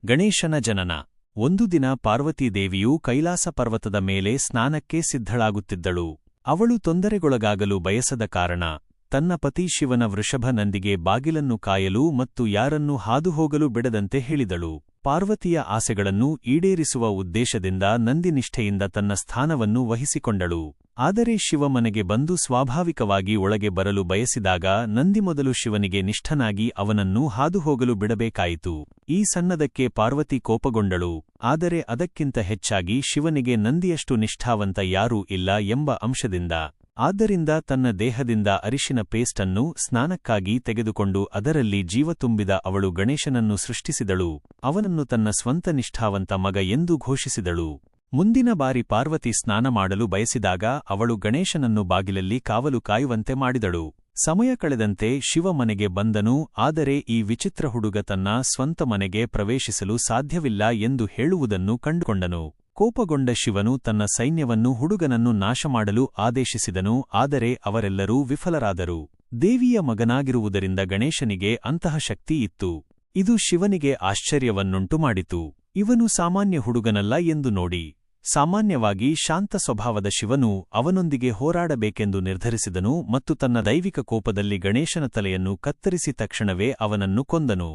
ಗಣೇಶನ ಜನನ. ಒಂದು ದಿನ ಪಾರ್ವತೀದೇವಿಯು ಕೈಲಾಸ ಪರ್ವತದ ಮೇಲೆ ಸ್ನಾನಕ್ಕೆ ಸಿದ್ಧಳಾಗುತ್ತಿದ್ದಳು. ಅವಳು ತೊಂದರೆಗೊಳಗಾಗಲು ಬಯಸದ ಕಾರಣ ತನ್ನ ಪತಿ ಶಿವನ ವೃಷಭ ನಂದಿಗೆ ಬಾಗಿಲನ್ನು ಕಾಯಲು ಮತ್ತು ಯಾರನ್ನೂ ಹಾದುಹೋಗಲು ಬಿಡದಂತೆ ಹೇಳಿದಳು. ಪಾರ್ವತಿಯ ಆಸೆಗಳನ್ನು ಈಡೇರಿಸುವ ಉದ್ದೇಶದಿಂದ ನಂದಿ ನಿಷ್ಠೆಯಿಂದ ತನ್ನ ಸ್ಥಾನವನ್ನು ವಹಿಸಿಕೊಂಡಳು. ಆದರೆ ಶಿವ ಮನೆಗೆ ಬಂದು ಸ್ವಾಭಾವಿಕವಾಗಿ ಒಳಗೆ ಬರಲು ಬಯಸಿದಾಗ ನಂದಿ ಮೊದಲು ಶಿವನಿಗೆ ನಿಷ್ಠನಾಗಿ ಅವನನ್ನು ಹಾದುಹೋಗಲು ಬಿಡಬೇಕಾಯಿತು. ಈ ಸಣ್ಣದಕ್ಕೆ ಪಾರ್ವತಿ ಕೋಪಗೊಂಡಳು. ಆದರೆ ಅದಕ್ಕಿಂತ ಹೆಚ್ಚಾಗಿ ಶಿವನಿಗೆ ನಂದಿಯಷ್ಟು ನಿಷ್ಠಾವಂತ ಯಾರೂ ಇಲ್ಲ ಎಂಬ ಅಂಶದಿಂದ. ಆದ್ದರಿಂದ ತನ್ನ ದೇಹದಿಂದ ಅರಿಶಿನ ಪೇಸ್ಟನ್ನು ಸ್ನಾನಕ್ಕಾಗಿ ತೆಗೆದುಕೊಂಡು ಅದರಲ್ಲಿ ಜೀವ ತುಂಬಿದ ಅವಳು ಗಣೇಶನನ್ನು ಸೃಷ್ಟಿಸಿದಳು. ಅವನನ್ನು ತನ್ನ ಸ್ವಂತ ನಿಷ್ಠಾವಂತ ಮಗ ಎಂದು ಘೋಷಿಸಿದಳು. ಮುಂದಿನ ಬಾರಿ ಪಾರ್ವತಿ ಸ್ನಾನ ಮಾಡಲು ಬಯಸಿದಾಗ ಅವಳು ಗಣೇಶನನ್ನು ಬಾಗಿಲಲ್ಲಿ ಕಾವಲು ಕಾಯುವಂತೆ ಮಾಡಿದಳು. ಸಮಯ ಕಳೆದಂತೆ ಶಿವ ಮನೆಗೆ ಬಂದನು. ಆದರೆ ಈ ವಿಚಿತ್ರ ಹುಡುಗ ತನ್ನ ಸ್ವಂತ ಮನೆಗೆ ಪ್ರವೇಶಿಸಲು ಸಾಧ್ಯವಿಲ್ಲ ಎಂದು ಹೇಳುವುದನ್ನು ಕಂಡುಕೊಂಡನು. ಕೋಪಗೊಂಡ ಶಿವನು ತನ್ನ ಸೈನ್ಯವನ್ನು ಹುಡುಗನನ್ನು ನಾಶಮಾಡಲು ಆದೇಶಿಸಿದನು. ಆದರೆ ಅವರೆಲ್ಲರೂ ವಿಫಲರಾದರು. ದೇವಿಯ ಮಗನಾಗಿರುವುದರಿಂದ ಗಣೇಶನಿಗೆ ಅಂತಹ ಶಕ್ತಿ ಇತ್ತು. ಇದು ಶಿವನಿಗೆ ಆಶ್ಚರ್ಯವನ್ನುಂಟುಮಾಡಿತು. ಇವನು ಸಾಮಾನ್ಯ ಹುಡುಗನಲ್ಲ ಎಂದು ನೋಡಿ. ಸಾಮಾನ್ಯವಾಗಿ ಶಾಂತ ಸ್ವಭಾವದ ಶಿವನು ಅವನೊಂದಿಗೆ ಹೋರಾಡಬೇಕೆಂದು ನಿರ್ಧರಿಸಿದನು ಮತ್ತು ತನ್ನ ದೈವಿಕ ಕೋಪದಲ್ಲಿ ಗಣೇಶನ ತಲೆಯನ್ನು ಕತ್ತರಿಸಿ ತಕ್ಷಣವೇ ಅವನನ್ನು ಕೊಂದನು.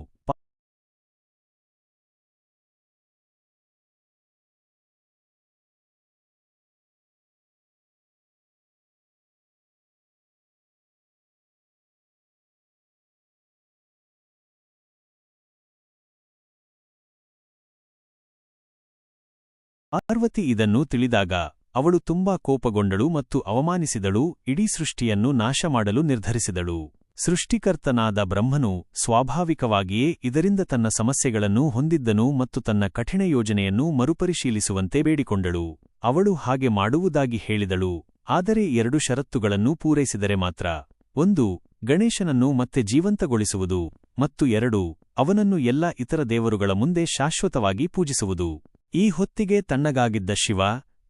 ಪಾರ್ವತಿ ಇದನ್ನು ತಿಳಿದಾಗ ಅವಳು ತುಂಬಾ ಕೋಪಗೊಂಡಳು ಮತ್ತು ಅವಮಾನಿಸಿದಳು. ಇಡೀ ಸೃಷ್ಟಿಯನ್ನು ನಾಶಮಾಡಲು ನಿರ್ಧರಿಸಿದಳು. ಸೃಷ್ಟಿಕರ್ತನಾದ ಬ್ರಹ್ಮನು ಸ್ವಾಭಾವಿಕವಾಗಿಯೇ ಇದರಿಂದ ತನ್ನ ಸಮಸ್ಯೆಗಳನ್ನು ಹೊಂದಿದ್ದನು ಮತ್ತು ತನ್ನ ಕಠಿಣ ಯೋಜನೆಯನ್ನು ಮರುಪರಿಶೀಲಿಸುವಂತೆ ಬೇಡಿಕೊಂಡಳು. ಅವಳು ಹಾಗೆ ಮಾಡುವುದಾಗಿ ಹೇಳಿದಳು. ಆದರೆ 2 ಷರತ್ತುಗಳನ್ನು ಪೂರೈಸಿದರೆ ಮಾತ್ರ. 1. ಗಣೇಶನನ್ನು ಮತ್ತೆ ಜೀವಂತಗೊಳಿಸುವುದು ಮತ್ತು 2. ಅವನನ್ನು ಎಲ್ಲಾ ಇತರ ದೇವರುಗಳ ಮುಂದೆ ಶಾಶ್ವತವಾಗಿ ಪೂಜಿಸುವುದು. ಈ ಹೊತ್ತಿಗೆ ತಣ್ಣಗಾಗಿದ್ದ ಶಿವ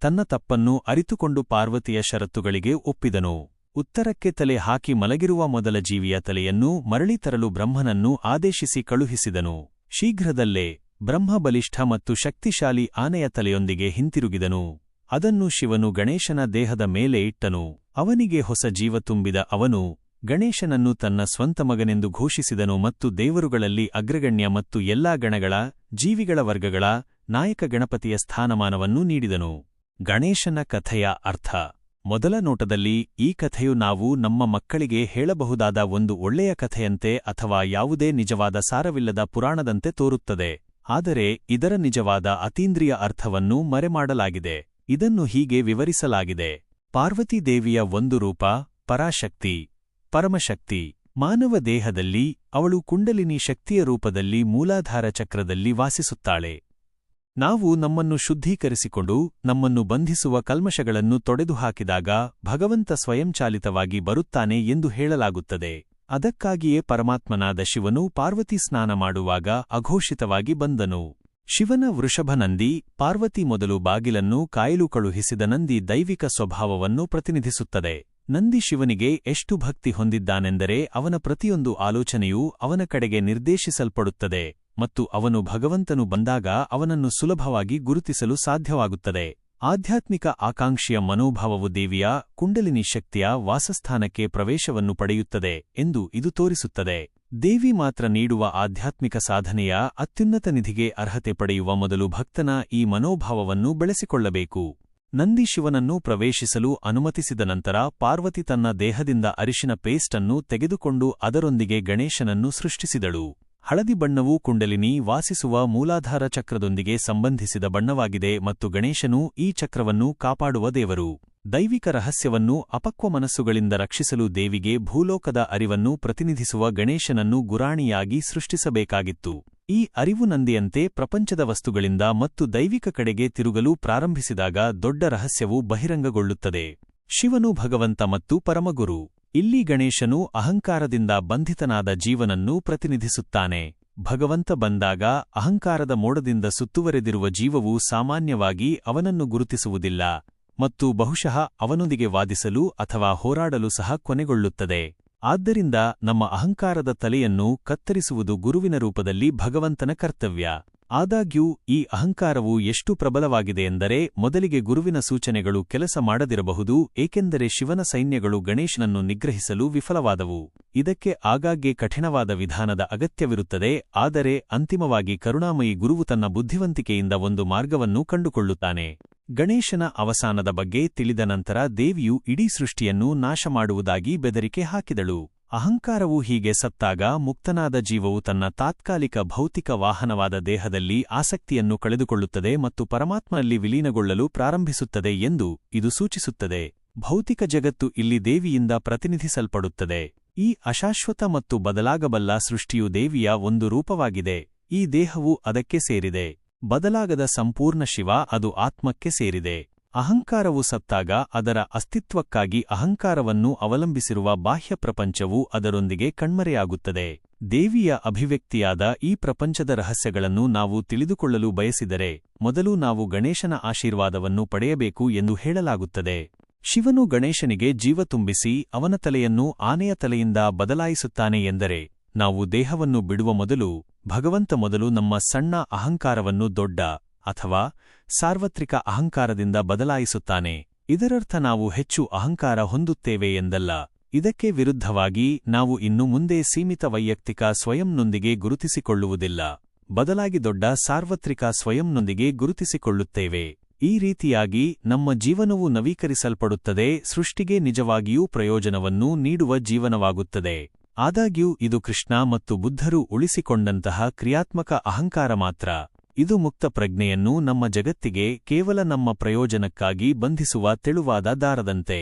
ತನ್ನ ತಪ್ಪನ್ನು ಅರಿತುಕೊಂಡು ಪಾರ್ವತಿಯ ಷರತ್ತುಗಳಿಗೆ ಒಪ್ಪಿದನು. ಉತ್ತರಕ್ಕೆ ತಲೆ ಹಾಕಿ ಮಲಗಿರುವ ಮೊದಲ ಜೀವಿಯ ತಲೆಯನ್ನು ಮರಳಿ ತರಲು ಬ್ರಹ್ಮನನ್ನು ಆದೇಶಿಸಿ ಕಳುಹಿಸಿದನು. ಶೀಘ್ರದಲ್ಲೇ ಬ್ರಹ್ಮ ಬಲಿಷ್ಠ ಮತ್ತು ಶಕ್ತಿಶಾಲಿ ಆನೆಯ ತಲೆಯೊಂದಿಗೆ ಹಿಂತಿರುಗಿದನು. ಅದನ್ನು ಶಿವನು ಗಣೇಶನ ದೇಹದ ಮೇಲೆ ಇಟ್ಟನು. ಅವನಿಗೆ ಹೊಸ ಜೀವ ತುಂಬಿದ ಅವನು ಗಣೇಶನನ್ನು ತನ್ನ ಸ್ವಂತ ಮಗನೆಂದು ಘೋಷಿಸಿದನು ಮತ್ತು ದೇವರುಗಳಲ್ಲಿ ಅಗ್ರಗಣ್ಯ ಮತ್ತು ಎಲ್ಲಾ ಗಣಗಳ ಜೀವಿಗಳ ವರ್ಗಗಳ ನಾಯಕ ಗಣಪತಿಯ ಸ್ಥಾನಮಾನವನ್ನು ನೀಡಿದನು. ಗಣೇಶನ ಕಥೆಯ ಅರ್ಥ. ಮೊದಲ ನೋಟದಲ್ಲಿ ಈ ಕಥೆಯು ನಾವು ನಮ್ಮ ಮಕ್ಕಳಿಗೆ ಹೇಳಬಹುದಾದ ಒಂದು ಒಳ್ಳೆಯ ಕಥೆಯಂತೆ ಅಥವಾ ಯಾವುದೇ ನಿಜವಾದ ಸಾರವಿಲ್ಲದ ಪುರಾಣದಂತೆ ತೋರುತ್ತದೆ. ಆದರೆ ಇದರ ನಿಜವಾದ ಅತೀಂದ್ರಿಯ ಅರ್ಥವನ್ನು ಮರೆಮಾಡಲಾಗಿದೆ. ಇದನ್ನು ಹೀಗೆ ವಿವರಿಸಲಾಗಿದೆ. ಪಾರ್ವತೀದೇವಿಯ ಒಂದು ರೂಪ ಪರಾಶಕ್ತಿ, ಪರಮಶಕ್ತಿ. ಮಾನವ ದೇಹದಲ್ಲಿ ಅವಳು ಕುಂಡಲಿನಿ ಶಕ್ತಿಯ ರೂಪದಲ್ಲಿ ಮೂಲಾಧಾರ ಚಕ್ರದಲ್ಲಿ ವಾಸಿಸುತ್ತಾಳೆ. ನಾವು ನಮ್ಮನ್ನು ಶುದ್ಧೀಕರಿಸಿಕೊಂಡು ನಮ್ಮನ್ನು ಬಂಧಿಸುವ ಕಲ್ಮಶಗಳನ್ನು ತೊಡೆದುಹಾಕಿದಾಗ ಭಗವಂತ ಸ್ವಯಂಚಾಲಿತವಾಗಿ ಬರುತ್ತಾನೆ ಎಂದು ಹೇಳಲಾಗುತ್ತದೆ. ಅದಕ್ಕಾಗಿಯೇ ಪರಮಾತ್ಮನಾದ ಶಿವನು ಪಾರ್ವತಿ ಸ್ನಾನ ಮಾಡುವಾಗ ಅಘೋಷಿತವಾಗಿ ಬಂದನು. ಶಿವನ ವೃಷಭನಂದಿ ಪಾರ್ವತಿ ಮೊದಲು ಬಾಗಿಲನ್ನು ಕಾಯಲು ಕಳುಹಿಸಿದ ನಂದಿ ದೈವಿಕ ಸ್ವಭಾವವನ್ನು ಪ್ರತಿನಿಧಿಸುತ್ತದೆ. ನಂದಿ ಶಿವನಿಗೆ ಎಷ್ಟು ಭಕ್ತಿ ಹೊಂದಿದ್ದಾನೆಂದರೆ ಅವನ ಪ್ರತಿಯೊಂದು ಆಲೋಚನೆಯೂ ಅವನ ಕಡೆಗೆ ನಿರ್ದೇಶಿಸಲ್ಪಡುತ್ತದೆ ಮತ್ತು ಅವನು ಭಗವಂತನು ಬಂದಾಗ ಅವನನ್ನು ಸುಲಭವಾಗಿ ಗುರುತಿಸಲು ಸಾಧ್ಯವಾಗುತ್ತದೆ. ಆಧ್ಯಾತ್ಮಿಕ ಆಕಾಂಕ್ಷೆಯ ಮನೋಭಾವವು ದೇವಿಯ ಕುಂಡಲಿನಿ ಶಕ್ತಿಯ ವಾಸಸ್ಥಾನಕ್ಕೆ ಪ್ರವೇಶವನ್ನು ಪಡೆಯುತ್ತದೆ ಎಂದು ಇದು ತೋರಿಸುತ್ತದೆ. ದೇವಿ ಮಾತ್ರ ನೀಡುವ ಆಧ್ಯಾತ್ಮಿಕ ಸಾಧನೆಯ ಅತ್ಯುನ್ನತ ನಿಧಿಗೆ ಅರ್ಹತೆ ಪಡೆಯುವ ಮೊದಲು ಭಕ್ತನ ಈ ಮನೋಭಾವವನ್ನು ಬೆಳೆಸಿಕೊಳ್ಳಬೇಕು. ನಂದಿ ಶಿವನನ್ನು ಪ್ರವೇಶಿಸಲು ಅನುಮತಿಸಿದ ನಂತರ ಪಾರ್ವತಿ ತನ್ನ ದೇಹದಿಂದ ಅರಿಶಿನ ಪೇಸ್ಟನ್ನು ತೆಗೆದುಕೊಂಡು ಅದರೊಂದಿಗೆ ಗಣೇಶನನ್ನು ಸೃಷ್ಟಿಸಿದಳು. ಹಳದಿ ಬಣ್ಣವು ಕುಂಡಲಿನಿ ವಾಸಿಸುವ ಮೂಲಾಧಾರ ಚಕ್ರದೊಂದಿಗೆ ಸಂಬಂಧಿಸಿದ ಬಣ್ಣವಾಗಿದೆ ಮತ್ತು ಗಣೇಶನು ಈ ಚಕ್ರವನ್ನು ಕಾಪಾಡುವ ದೇವರು. ದೈವಿಕ ರಹಸ್ಯವನ್ನು ಅಪಕ್ವ ಮನಸ್ಸುಗಳಿಂದ ರಕ್ಷಿಸಲು ದೇವಿಗೆ ಭೂಲೋಕದ ಅರಿವನ್ನು ಪ್ರತಿನಿಧಿಸುವ ಗಣೇಶನನ್ನು ಗುರಾಣಿಯಾಗಿ ಸೃಷ್ಟಿಸಬೇಕಾಗಿತ್ತು. ಈ ಅರಿವು ನಂದಿಯಂತೆ ಪ್ರಪಂಚದ ವಸ್ತುಗಳಿಂದ ಮತ್ತು ದೈವಿಕ ಕಡೆಗೆ ತಿರುಗಲು ಪ್ರಾರಂಭಿಸಿದಾಗ ದೊಡ್ಡ ರಹಸ್ಯವು ಬಹಿರಂಗಗೊಳ್ಳುತ್ತದೆ. ಶಿವನು ಭಗವಂತ ಮತ್ತು ಪರಮಗುರು. ಇಲ್ಲಿ ಗಣೇಶನು ಅಹಂಕಾರದಿಂದ ಬಂಧಿತನಾದ ಜೀವನನ್ನು ಪ್ರತಿನಿಧಿಸುತ್ತಾನೆ. ಭಗವಂತ ಬಂದಾಗ ಅಹಂಕಾರದ ಮೋಡದಿಂದ ಸುತ್ತುವರೆದಿರುವ ಜೀವವು ಸಾಮಾನ್ಯವಾಗಿ ಅವನನ್ನು ಗುರುತಿಸುವುದಿಲ್ಲ ಮತ್ತು ಬಹುಶಃ ಅವನೊಂದಿಗೆ ವಾದಿಸಲು ಅಥವಾ ಹೋರಾಡಲು ಸಹ ಕೊನೆಗೊಳ್ಳುತ್ತದೆ. ಆದ್ದರಿಂದ ನಮ್ಮ ಅಹಂಕಾರದ ತಲೆಯನ್ನು ಕತ್ತರಿಸುವುದು ಗುರುವಿನ ರೂಪದಲ್ಲಿ ಭಗವಂತನ ಕರ್ತವ್ಯ. ಆದಾಗ್ಯೂ ಈ ಅಹಂಕಾರವು ಎಷ್ಟು ಪ್ರಬಲವಾಗಿದೆಯೆಂದರೆ ಮೊದಲಿಗೆ ಗುರುವಿನ ಸೂಚನೆಗಳು ಕೆಲಸ ಮಾಡದಿರಬಹುದು, ಏಕೆಂದರೆ ಶಿವನ ಸೈನ್ಯಗಳು ಗಣೇಶನನ್ನು ನಿಗ್ರಹಿಸಲು ವಿಫಲವಾದವು. ಇದಕ್ಕೆ ಆಗಾಗ್ಗೆ ಕಠಿಣವಾದ ವಿಧಾನದ ಅಗತ್ಯವಿರುತ್ತದೆ, ಆದರೆ ಅಂತಿಮವಾಗಿ ಕರುಣಾಮಯಿ ಗುರುವು ತನ್ನ ಬುದ್ಧಿವಂತಿಕೆಯಿಂದ ಒಂದು ಮಾರ್ಗವನ್ನು ಕಂಡುಕೊಳ್ಳುತ್ತಾನೆ. ಗಣೇಶನ ಅವಸಾನದ ಬಗ್ಗೆ ತಿಳಿದ ನಂತರ ದೇವಿಯು ಇಡೀ ಸೃಷ್ಟಿಯನ್ನು ನಾಶಮಾಡುವುದಾಗಿ ಬೆದರಿಕೆ ಹಾಕಿದಳು. ಅಹಂಕಾರವು ಹೀಗೆ ಸತ್ತಾಗ ಮುಕ್ತನಾದ ಜೀವವು ತನ್ನ ತಾತ್ಕಾಲಿಕ ಭೌತಿಕ ವಾಹನವಾದ ದೇಹದಲ್ಲಿ ಆಸಕ್ತಿಯನ್ನು ಕಳೆದುಕೊಳ್ಳುತ್ತದೆ ಮತ್ತು ಪರಮಾತ್ಮನಲ್ಲಿ ವಿಲೀನಗೊಳ್ಳಲು ಪ್ರಾರಂಭಿಸುತ್ತದೆ ಎಂದು ಇದು ಸೂಚಿಸುತ್ತದೆ. ಭೌತಿಕ ಜಗತ್ತು ಇಲ್ಲಿ ದೇವಿಯಿಂದ ಪ್ರತಿನಿಧಿಸಲ್ಪಡುತ್ತದೆ. ಈ ಅಶಾಶ್ವತ ಮತ್ತು ಬದಲಾಗಬಲ್ಲ ಸೃಷ್ಟಿಯು ದೇವಿಯ ಒಂದು ರೂಪವಾಗಿದೆ. ಈ ದೇಹವು ಅದಕ್ಕೆ ಸೇರಿದೆ. ಬದಲಾಗದ ಸಂಪೂರ್ಣ ಶಿವ ಅದು ಆತ್ಮಕ್ಕೆ ಸೇರಿದೆ. ಅಹಂಕಾರವು ಸತ್ತಾಗ ಅದರ ಅಸ್ತಿತ್ವಕ್ಕಾಗಿ ಅಹಂಕಾರವನ್ನು ಅವಲಂಬಿಸಿರುವ ಬಾಹ್ಯ ಪ್ರಪಂಚವು ಅದರೊಂದಿಗೆ ಕಣ್ಮರೆಯಾಗುತ್ತದೆ. ದೇವಿಯ ಅಭಿವ್ಯಕ್ತಿಯಾದ ಈ ಪ್ರಪಂಚದ ರಹಸ್ಯಗಳನ್ನು ನಾವು ತಿಳಿದುಕೊಳ್ಳಲು ಬಯಸಿದರೆ ಮೊದಲು ನಾವು ಗಣೇಶನ ಆಶೀರ್ವಾದವನ್ನು ಪಡೆಯಬೇಕು ಎಂದು ಹೇಳಲಾಗುತ್ತದೆ. ಶಿವನು ಗಣೇಶನಿಗೆ ಜೀವ ತುಂಬಿಸಿ ಅವನ ತಲೆಯನ್ನು ಆನೆಯ ತಲೆಯಿಂದ ಬದಲಾಯಿಸುತ್ತಾನೆ ಎಂದರೆ ನಾವು ದೇಹವನ್ನು ಬಿಡುವ ಮೊದಲು ಭಗವಂತ ಮೊದಲು ನಮ್ಮ ಸಣ್ಣ ಅಹಂಕಾರವನ್ನು ದೊಡ್ಡ ಅಥವಾ ಸಾರ್ವತ್ರಿಕ ಅಹಂಕಾರದಿಂದ ಬದಲಾಯಿಸುತ್ತಾನೆ. ಇದರರ್ಥ ನಾವು ಹೆಚ್ಚು ಅಹಂಕಾರ ಹೊಂದುತ್ತೇವೆ ಎಂದಲ್ಲ. ಇದಕ್ಕೆ ವಿರುದ್ಧವಾಗಿ ನಾವು ಇನ್ನು ಮುಂದೆ ಸೀಮಿತ ವೈಯಕ್ತಿಕ ಸ್ವಯಂನೊಂದಿಗೆ ಗುರುತಿಸಿಕೊಳ್ಳುವುದಿಲ್ಲ, ಬದಲಾಗಿ ದೊಡ್ಡ ಸಾರ್ವತ್ರಿಕ ಸ್ವಯಂನೊಂದಿಗೆ ಗುರುತಿಸಿಕೊಳ್ಳುತ್ತೇವೆ. ಈ ರೀತಿಯಾಗಿ ನಮ್ಮ ಜೀವನವು ನವೀಕರಿಸಲ್ಪಡುತ್ತದೆ, ಸೃಷ್ಟಿಗೆ ನಿಜವಾಗಿಯೂ ಪ್ರಯೋಜನವನ್ನು ನೀಡುವ ಜೀವನವಾಗುತ್ತದೆ. ಆದಾಗ್ಯೂ ಇದು ಕೃಷ್ಣ ಮತ್ತು ಬುದ್ಧರು ಉಳಿಸಿಕೊಂಡಂತಹ ಕ್ರಿಯಾತ್ಮಕ ಅಹಂಕಾರ ಮಾತ್ರ. ಇದು ಮುಕ್ತ ಪ್ರಜ್ಞೆಯನ್ನು ನಮ್ಮ ಜಗತ್ತಿಗೆ ಕೇವಲ ನಮ್ಮ ಪ್ರಯೋಜನಕ್ಕಾಗಿ ಬಂಧಿಸುವ ತೆಳುವಾದ ದಾರದಂತೆ.